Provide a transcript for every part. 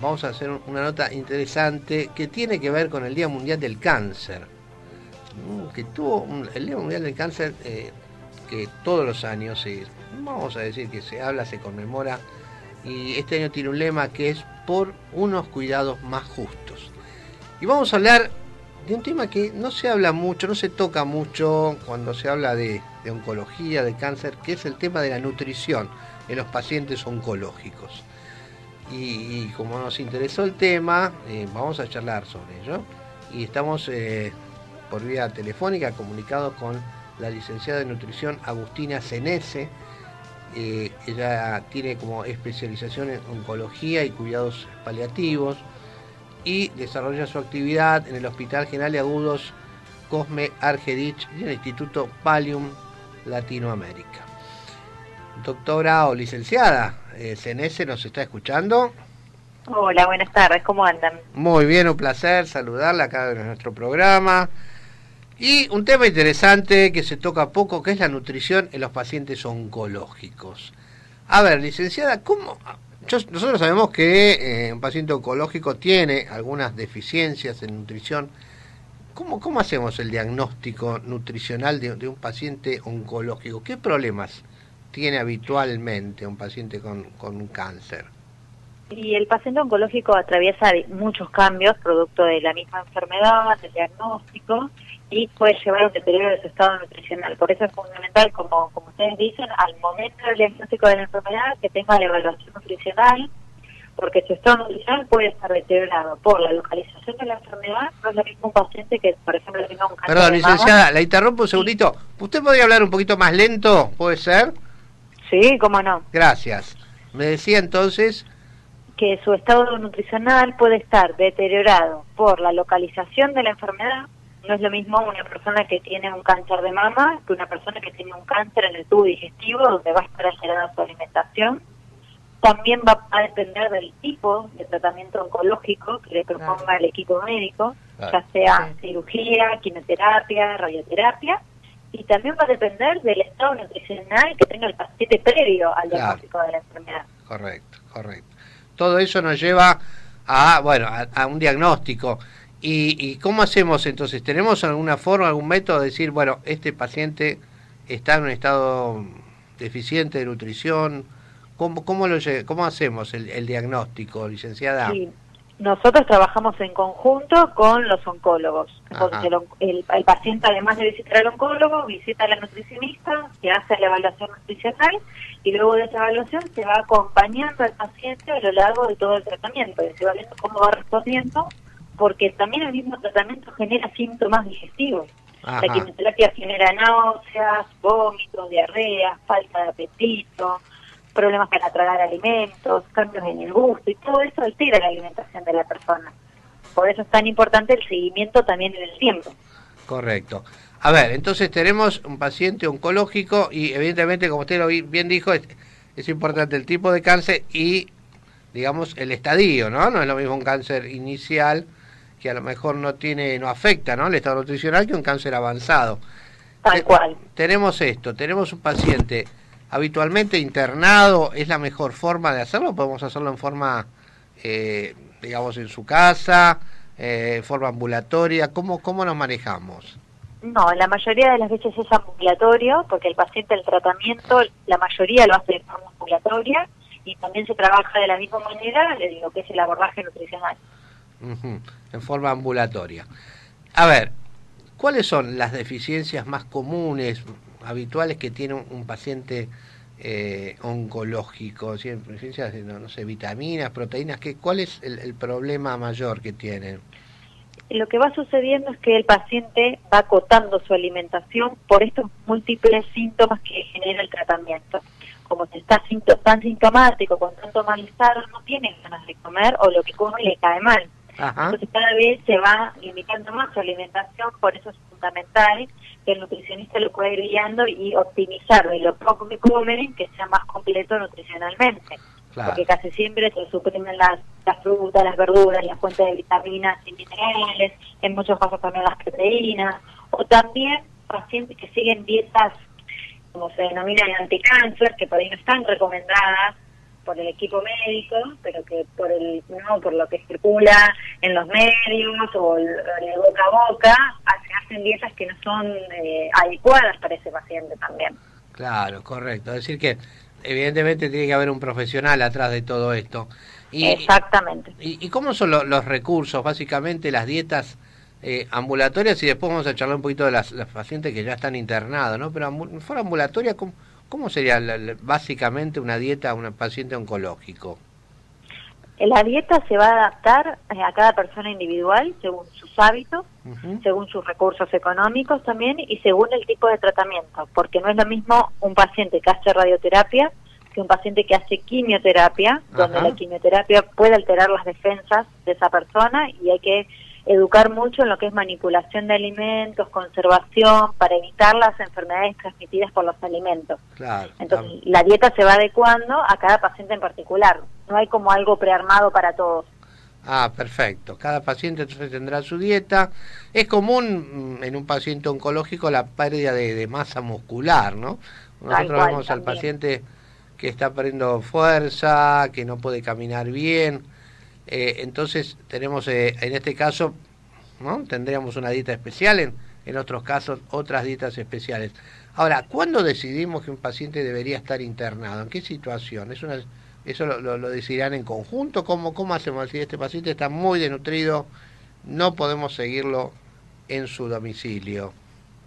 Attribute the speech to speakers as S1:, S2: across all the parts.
S1: vamos a hacer una nota interesante que tiene que ver con el Día Mundial del Cáncer. El Día Mundial del Cáncer, que todos los años, vamos a decir que se habla, se conmemora, y este año tiene un lema que es por unos cuidados más justos. Y vamos a hablar de un tema que no se habla mucho, no se toca mucho cuando se habla de oncología, de cáncer, que es el tema de la nutrición en los pacientes oncológicos. Y como nos interesó el tema, vamos a charlar sobre ello. Y estamos por vía telefónica comunicados con la licenciada en nutrición Agustina Senese. Ella tiene como especialización en oncología y cuidados paliativos y desarrolla su actividad en el Hospital General de Agudos Cosme Argerich y en el Instituto Pallium Latinoamérica. Doctora o licenciada Senese, ¿nos está escuchando?
S2: Hola, buenas tardes, ¿cómo andan?
S1: Muy bien, un placer saludarla acá en nuestro programa. Y un tema interesante que se toca poco, que es la nutrición en los pacientes oncológicos. A ver, licenciada, nosotros sabemos que un paciente oncológico tiene algunas deficiencias en nutrición. ¿Cómo hacemos el diagnóstico nutricional de un paciente oncológico? ¿Qué problemas tiene habitualmente un paciente con un cáncer?
S2: Y el paciente oncológico atraviesa muchos cambios producto de la misma enfermedad, del diagnóstico, y puede llevar a un deterioro de su estado nutricional. Por eso es fundamental, como ustedes dicen, al momento del diagnóstico de la enfermedad, que tenga la evaluación nutricional, porque su estado nutricional puede estar deteriorado por la localización de la enfermedad. No es lo mismo un paciente que, por ejemplo, tenga un cáncer.
S1: Perdón, licenciada, la interrumpo un segundito. ¿Usted podría hablar un poquito más lento? ¿Puede ser?
S2: Sí, cómo no.
S1: Gracias. Me decía entonces
S2: que su estado nutricional puede estar deteriorado por la localización de la enfermedad. No es lo mismo una persona que tiene un cáncer de mama que una persona que tiene un cáncer en el tubo digestivo, donde va a estar alterada su alimentación. También va a depender del tipo de tratamiento oncológico que le proponga el equipo médico, ya sea cirugía, quimioterapia, radioterapia, y también va a depender del estado nutricional que tenga el paciente previo al diagnóstico de la enfermedad.
S1: Correcto. Todo eso nos lleva a un diagnóstico. ¿Y cómo hacemos entonces? ¿Tenemos alguna forma, algún método de decir, bueno, este paciente está en un estado deficiente de nutrición? ¿Cómo hacemos el diagnóstico, licenciada?
S2: Sí, nosotros trabajamos en conjunto con los oncólogos. Entonces el paciente, además de visitar al oncólogo, visita a la nutricionista, que hace la evaluación nutricional, y luego de esa evaluación se va acompañando al paciente a lo largo de todo el tratamiento, y se va viendo cómo va respondiendo, porque también el mismo tratamiento genera síntomas digestivos. La quimioterapia genera náuseas, vómitos, diarrea, falta de apetito, problemas para tragar alimentos, cambios en el gusto, y todo eso altera la alimentación de la persona. Por eso es tan importante el seguimiento también en el tiempo.
S1: Correcto. A ver, entonces tenemos un paciente oncológico y evidentemente, como usted bien dijo, es importante el tipo de cáncer y, digamos, el estadio, ¿no? No es lo mismo un cáncer inicial que a lo mejor no afecta, ¿no?, el estado nutricional, que un cáncer avanzado.
S2: Tal cual.
S1: Tenemos un paciente habitualmente internado. ¿Es la mejor forma de hacerlo? ¿Podemos hacerlo en forma, digamos, en su casa, forma ambulatoria? ¿Cómo nos manejamos?
S2: No, la mayoría de las veces es ambulatorio, porque el paciente, el tratamiento, la mayoría lo hace de forma ambulatoria, y también se trabaja de la misma manera de lo que es el abordaje nutricional.
S1: En forma ambulatoria. A ver, ¿cuáles son las deficiencias más comunes, habituales, que tiene un paciente oncológico? ¿Sí? Deficiencias de, no sé, vitaminas, proteínas. ¿Cuál es el problema mayor que tienen?
S2: Lo que va sucediendo es que el paciente va acotando su alimentación por estos múltiples síntomas que genera el tratamiento. Como se está tan sintomático, con tanto malestar, no tiene ganas de comer, o lo que come le cae mal. Entonces cada vez se va limitando más su alimentación. Por eso es fundamental que el nutricionista lo pueda ir guiando y optimizar de lo poco que comen, que sea más completo nutricionalmente. Porque casi siempre se suprimen las frutas, las verduras, las fuentes de vitaminas y minerales, en muchos casos también las proteínas, o también pacientes que siguen dietas, como se denominan, anticáncer, que por ahí no están recomendadas, por el equipo médico, pero que por lo que circula en los medios o el boca a boca, se hacen dietas que no son adecuadas para ese paciente también.
S1: Claro, correcto. Es decir que evidentemente tiene que haber un profesional atrás de todo esto.
S2: Exactamente.
S1: ¿Y cómo son los recursos? Básicamente las dietas ambulatorias, y después vamos a charlar un poquito de las pacientes que ya están internadas, ¿no? Pero fuera ambulatoria, ¿cómo sería básicamente una dieta a un paciente oncológico?
S2: La dieta se va a adaptar a cada persona individual según sus hábitos, según sus recursos económicos también y según el tipo de tratamiento, porque no es lo mismo un paciente que hace radioterapia que un paciente que hace quimioterapia, donde la quimioterapia puede alterar las defensas de esa persona y hay que educar mucho en lo que es manipulación de alimentos, conservación, para evitar las enfermedades transmitidas por los alimentos.
S1: Claro.
S2: Entonces, la dieta se va adecuando a cada paciente en particular. No hay como algo prearmado para todos.
S1: Ah, perfecto. Cada paciente entonces tendrá su dieta. Es común en un paciente oncológico la pérdida de masa muscular, ¿no? Nosotros vemos al paciente que está perdiendo fuerza, que no puede caminar bien. Entonces tenemos, en este caso, ¿no? Tendríamos una dieta especial, en otros casos otras dietas especiales. Ahora, ¿cuándo decidimos que un paciente debería estar internado? ¿En qué situación? ¿Eso lo decidirán en conjunto? ¿Cómo hacemos? Si este paciente está muy desnutrido, no podemos seguirlo en su domicilio.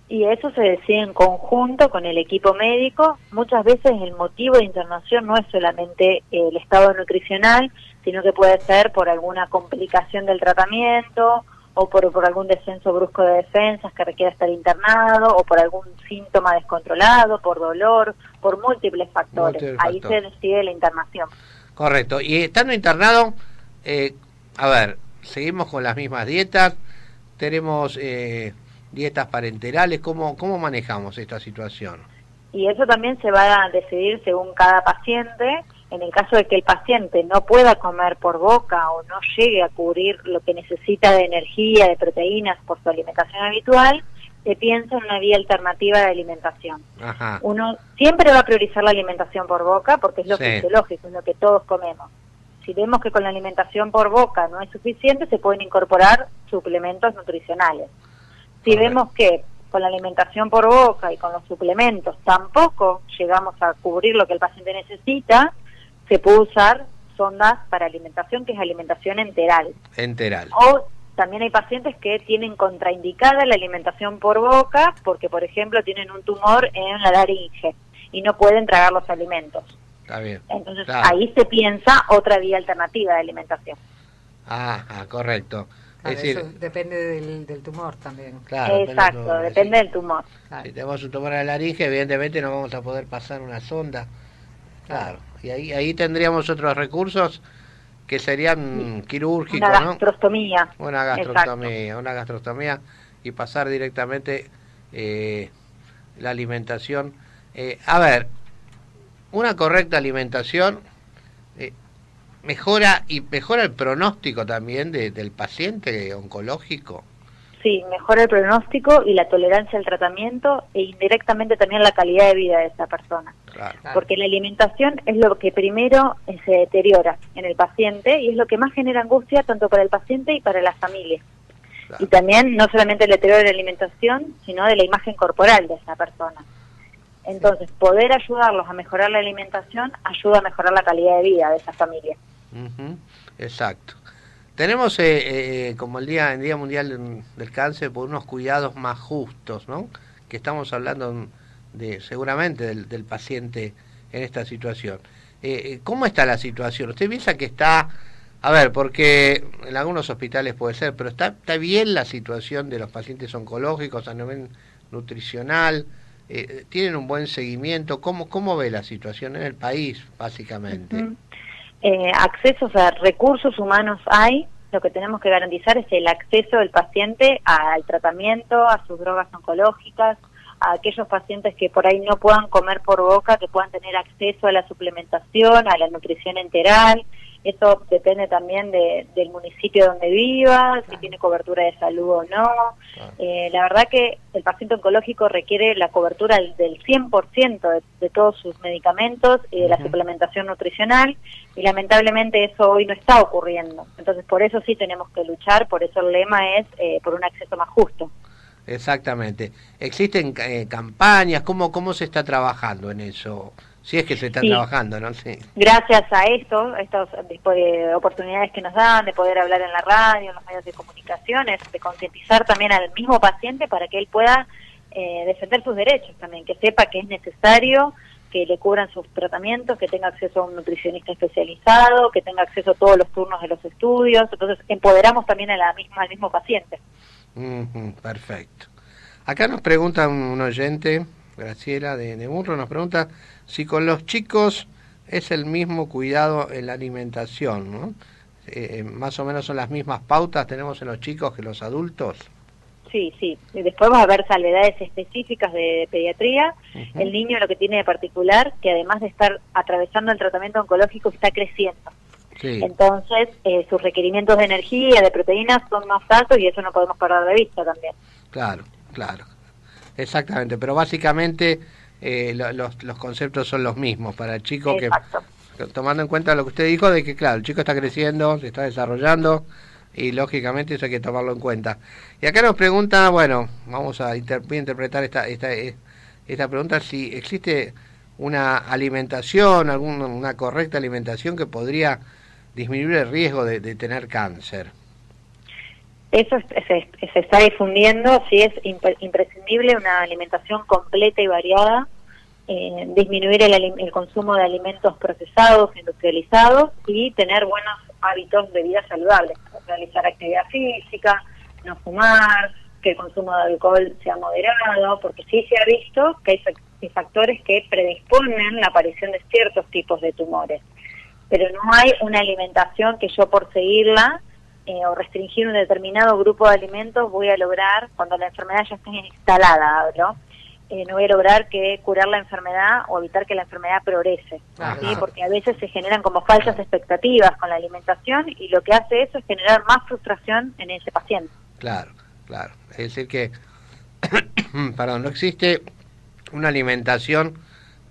S2: Y eso se decide en conjunto con el equipo médico. Muchas veces el motivo de internación no es solamente el estado nutricional, sino que puede ser por alguna complicación del tratamiento o por algún descenso brusco de defensas que requiera estar internado o por algún síntoma descontrolado, por dolor, por múltiples factores. Ahí se decide la internación.
S1: Correcto. Y estando internado, seguimos con las mismas dietas, tenemos dietas parenterales, ¿cómo manejamos esta situación?
S2: Y eso también se va a decidir según cada paciente. En el caso de que el paciente no pueda comer por boca o no llegue a cubrir lo que necesita de energía, de proteínas por su alimentación habitual, se piensa en una vía alternativa de alimentación.
S1: Ajá.
S2: Uno siempre va a priorizar la alimentación por boca porque es lo fisiológico, es lo que todos comemos. Si vemos que con la alimentación por boca no es suficiente, se pueden incorporar suplementos nutricionales. Si vemos que con la alimentación por boca y con los suplementos tampoco llegamos a cubrir lo que el paciente necesita, se puede usar sondas para alimentación, que es alimentación enteral. O también hay pacientes que tienen contraindicada la alimentación por boca porque, por ejemplo, tienen un tumor en la laringe y no pueden tragar los alimentos.
S1: Está bien.
S2: Entonces, ahí se piensa otra vía alternativa de alimentación.
S1: Correcto.
S3: Claro, es decir, eso depende del tumor también.
S1: Claro,
S2: exacto, depende del tumor.
S1: Si tenemos un tumor en la laringe, evidentemente no vamos a poder pasar una sonda. Claro. Y ahí tendríamos otros recursos que serían quirúrgicos,
S2: una gastrostomía.
S1: ¿no? Una gastrostomía y pasar directamente la alimentación. Una correcta alimentación mejora el pronóstico también del paciente oncológico.
S2: Sí, mejora el pronóstico y la tolerancia al tratamiento e indirectamente también la calidad de vida de esa persona.
S1: Claro.
S2: Porque la alimentación es lo que primero se deteriora en el paciente y es lo que más genera angustia tanto para el paciente y para la familia. Claro. Y también no solamente el deterioro de la alimentación, sino de la imagen corporal de esa persona. Entonces, poder ayudarlos a mejorar la alimentación ayuda a mejorar la calidad de vida de esa familia.
S1: Exacto. Tenemos como el Día Mundial del Cáncer por unos cuidados más justos, ¿no? Que estamos hablando seguramente del paciente en esta situación. ¿Cómo está la situación? ¿Usted piensa que está, porque en algunos hospitales puede ser, pero está bien la situación de los pacientes oncológicos a nivel nutricional? ¿Tienen un buen seguimiento? ¿Cómo ve la situación en el país, básicamente?
S2: Accesos a recursos humanos hay. Lo que tenemos que garantizar es el acceso del paciente al tratamiento, a sus drogas oncológicas, a aquellos pacientes que por ahí no puedan comer por boca, que puedan tener acceso a la suplementación, a la nutrición enteral, Eso depende también del municipio donde viva, si tiene cobertura de salud o no. La verdad que el paciente oncológico requiere la cobertura del 100% de todos sus medicamentos y de la suplementación nutricional, y lamentablemente eso hoy no está ocurriendo. Entonces por eso sí tenemos que luchar, por eso el lema es por un acceso más justo.
S1: Exactamente. ¿Existen campañas? ¿Cómo se está trabajando en eso? Si es que se está trabajando, ¿no? Sí.
S2: Gracias a estas oportunidades que nos dan de poder hablar en la radio, en los medios de comunicaciones, de concientizar también al mismo paciente para que él pueda defender sus derechos también, que sepa que es necesario que le cubran sus tratamientos, que tenga acceso a un nutricionista especializado, que tenga acceso a todos los turnos de los estudios. Entonces empoderamos también al mismo paciente.
S1: Perfecto. Acá nos pregunta un oyente, Graciela de Murro, nos pregunta si con los chicos es el mismo cuidado en la alimentación, ¿no? Más o menos son las mismas pautas tenemos en los chicos que los adultos.
S2: Sí. Y después va a haber salvedades específicas de pediatría. El niño lo que tiene de particular, que además de estar atravesando el tratamiento oncológico, está creciendo. Sí. Entonces, sus requerimientos de energía, de proteínas son más altos y eso no podemos perder de vista también.
S1: Claro. Exactamente, pero básicamente los conceptos son los mismos para el chico. Exacto. Que tomando en cuenta lo que usted dijo de que, claro, el chico está creciendo, se está desarrollando y lógicamente eso hay que tomarlo en cuenta. Y acá nos pregunta, bueno, vamos a interpretar esta pregunta, si existe una alimentación, una correcta alimentación que podría disminuir el riesgo de tener cáncer.
S2: Eso se está difundiendo, sí es imprescindible una alimentación completa y variada, disminuir el consumo de alimentos procesados, industrializados y tener buenos hábitos de vida saludables, realizar actividad física, no fumar, que el consumo de alcohol sea moderado, porque sí se ha visto que hay factores que predisponen la aparición de ciertos tipos de tumores, pero no hay una alimentación que yo por seguirla o restringir un determinado grupo de alimentos voy a lograr, cuando la enfermedad ya esté instalada, no voy a lograr curar la enfermedad o evitar que la enfermedad progrese, ¿sí? Porque a veces se generan como falsas expectativas con la alimentación y lo que hace eso es generar más frustración en ese paciente. Claro.
S1: Es decir que, no existe una alimentación,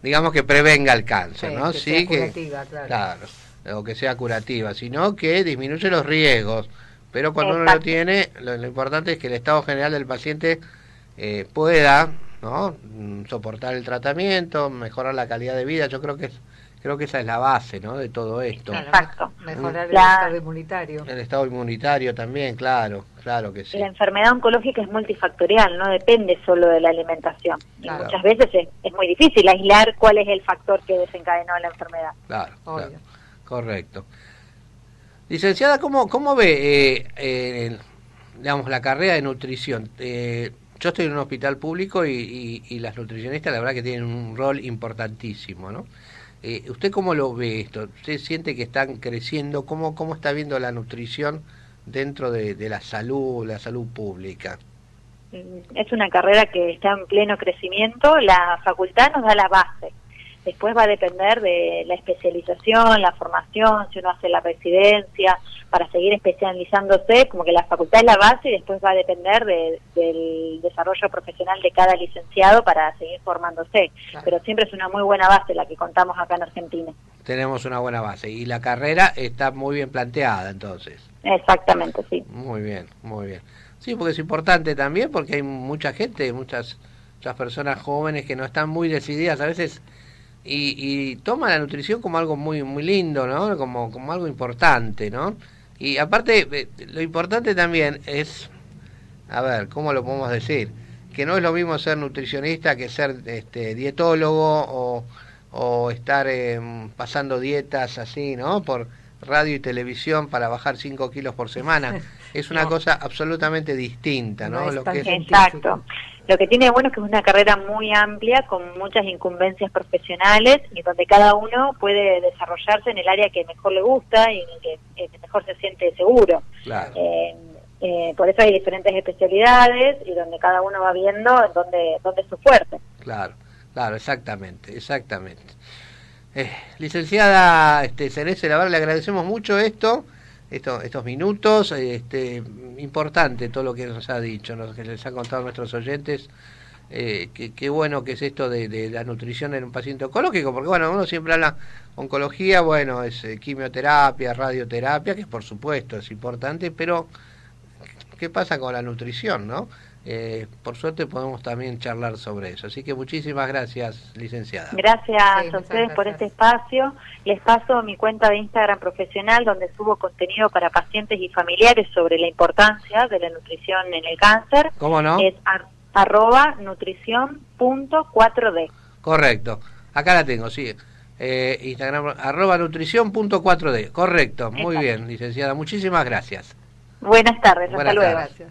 S1: digamos, que prevenga el cáncer, ¿no?
S3: Que sea curativa,
S1: claro, o que sea curativa, sino que disminuye los riesgos. Pero cuando uno lo tiene, lo importante es que el estado general del paciente pueda, ¿no?, soportar el tratamiento, mejorar la calidad de vida. Yo creo que esa es la base, ¿no?, de todo esto.
S2: Exacto.
S3: Mejorar el estado inmunitario.
S1: El estado inmunitario también, claro que sí.
S2: La enfermedad oncológica es multifactorial, no depende solo de la alimentación. Claro. Y muchas veces es muy difícil aislar cuál es el factor que desencadenó la enfermedad.
S1: Claro. Correcto. Licenciada, ¿cómo ve, digamos, la carrera de nutrición? Yo estoy en un hospital público y las nutricionistas, la verdad que tienen un rol importantísimo, ¿no? ¿Usted cómo lo ve esto? ¿Usted siente que están creciendo? ¿Cómo está viendo la nutrición dentro de la salud pública?
S2: Es una carrera que está en pleno crecimiento. La facultad nos da la base. Después va a depender de la especialización, la formación, si uno hace la residencia, para seguir especializándose, como que la facultad es la base y después va a depender del desarrollo profesional de cada licenciado para seguir formándose. Claro. Pero siempre es una muy buena base la que contamos acá en Argentina.
S1: Tenemos una buena base y la carrera está muy bien planteada entonces.
S2: Exactamente, sí.
S1: Muy bien. Sí, porque es importante también porque hay mucha gente, muchas personas jóvenes que no están muy decididas a veces y toman la nutrición como algo muy lindo, ¿no? Como algo importante, ¿no? Y aparte, lo importante también es, a ver, ¿cómo lo podemos decir? Que no es lo mismo ser nutricionista que ser dietólogo o estar pasando dietas así, ¿no?, por radio y televisión para bajar 5 kilos por semana. Es una cosa absolutamente distinta, ¿no?
S2: Exacto. Lo que tiene de bueno es que es una carrera muy amplia, con muchas incumbencias profesionales, y donde cada uno puede desarrollarse en el área que mejor le gusta y en el que mejor se siente seguro. Claro. Por eso hay diferentes especialidades y donde cada uno va viendo dónde es su fuerte.
S1: Claro, exactamente. Licenciada Cenese, la verdad le agradecemos mucho estos minutos, importante todo lo que nos ha dicho, que les ha contado a nuestros oyentes. Qué bueno que es esto de la nutrición en un paciente oncológico, porque bueno, uno siempre habla oncología, bueno, es quimioterapia, radioterapia, que por supuesto es importante, pero ¿qué pasa con la nutrición, no? Por suerte podemos también charlar sobre eso. Así que muchísimas gracias, licenciada.
S2: Gracias a ustedes por este espacio. Les paso mi cuenta de Instagram profesional, donde subo contenido para pacientes y familiares sobre la importancia de la nutrición en el cáncer.
S1: ¿Cómo no?
S2: Es @nutricion.4D.
S1: Correcto. Acá la tengo, sí. Instagram, @nutricion.4D. Correcto. Muy bien, licenciada. Muchísimas gracias.
S2: Buenas tardes.
S1: Buenas
S2: hasta luego.
S1: Gracias.